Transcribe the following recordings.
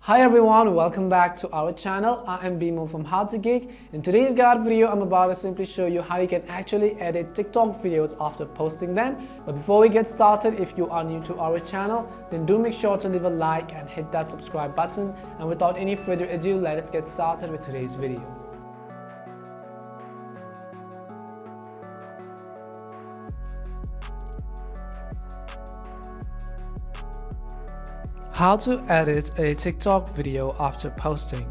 Hi everyone, welcome back to our channel. I am Bimo from How to Geek. In today's guide video, I'm about to simply show you how you can actually edit TikTok videos after posting them. But before we get started, if you are new to our channel, then do make sure to leave a like and hit that subscribe button. And without any further ado, let us get started with today's video. How to edit a TikTok video after posting.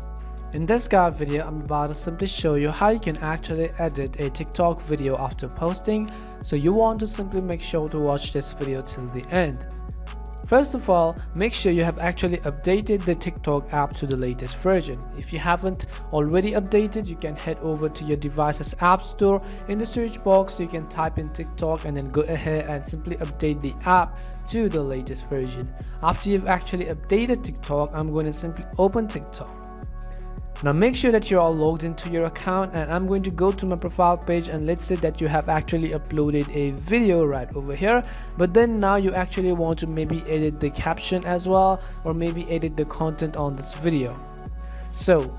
In this guide video, I'm about to simply show you how you can actually edit a TikTok video after posting, so you want to simply make sure to watch this video till the end. First of all, make sure you have actually updated the TikTok app to the latest version. If you haven't already updated, you can head over to your device's app store. In the search box, you can type in TikTok and then go ahead and simply update the app to the latest version. After you've actually updated TikTok, I'm going to simply open TikTok. Now make sure that you're all logged into your account, and I'm going to go to my profile page, and let's say that you have actually uploaded a video right over here, but then now you actually want to maybe edit the caption as well, or maybe edit the content on this video. So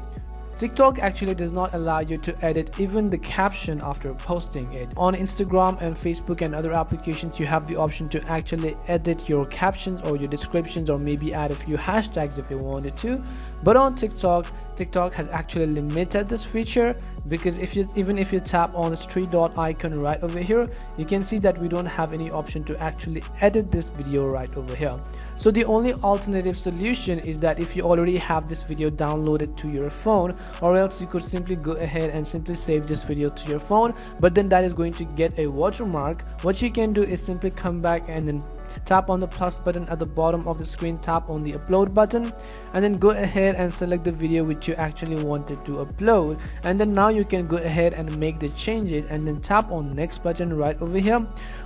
TikTok actually does not allow you to edit even the caption after posting it. On Instagram and Facebook and other applications, you have the option to actually edit your captions or your descriptions, or maybe add a few hashtags if you wanted to. But on TikTok has actually limited this feature, because even if you tap on this three dot icon right over here, you can see that we don't have any option to actually edit this video right over here. So the only alternative solution is that if you already have this video downloaded to your phone, or else you could simply go ahead and simply save this video to your phone, but then that is going to get a watermark. What you can do is simply come back and then tap on the plus button at the bottom of the screen, tap on the upload button, and then go ahead and select the video which you actually wanted to upload, and then now you can go ahead and make the changes, and then tap on next button right over here.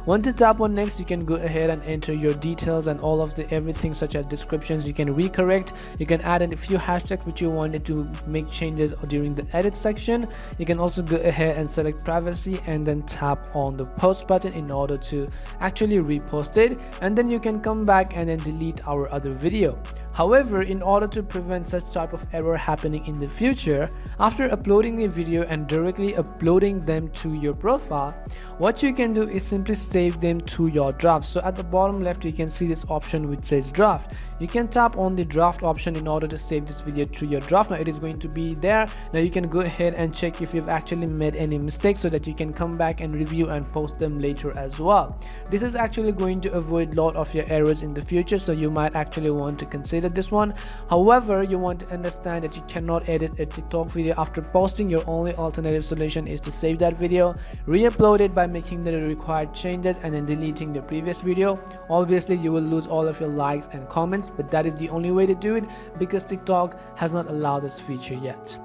Once you tap on next, you can go ahead and enter your details and all of the everything such as descriptions. You can recorrect, you can add in a few hashtags which you wanted to make changes during the edit section. You can also go ahead and select privacy and then tap on the post button in order to actually repost it, and then you can come back and then delete our other video. However, in order to prevent such type of error happening in the future, after uploading a video and directly uploading them to your profile, what you can do is simply save them to your draft. So at the bottom left, you can see this option which says draft. You can tap on the draft option in order to save this video to your draft. Now it is going to be there. Now you can go ahead and check if you've actually made any mistakes, so that you can come back and review and post them later as well. This is actually going to avoid a lot of your errors in the future, so you might actually want to consider this one. However, you want to understand that you cannot edit a TikTok video after posting. Your only alternative solution is to save that video, re-upload it by making the required changes, and then deleting the previous video. Obviously you will lose all of your likes and comments, but that is the only way to do it, because TikTok has not allowed this feature yet.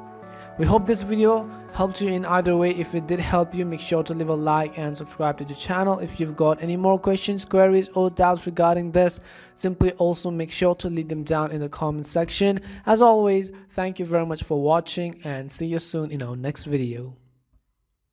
We hope this video helped you in either way. If it did help you, make sure to leave a like and subscribe to the channel. If you've got any more questions, queries, or doubts regarding this, simply also make sure to leave them down in the comment section. As always, thank you very much for watching, and see you soon in our next video.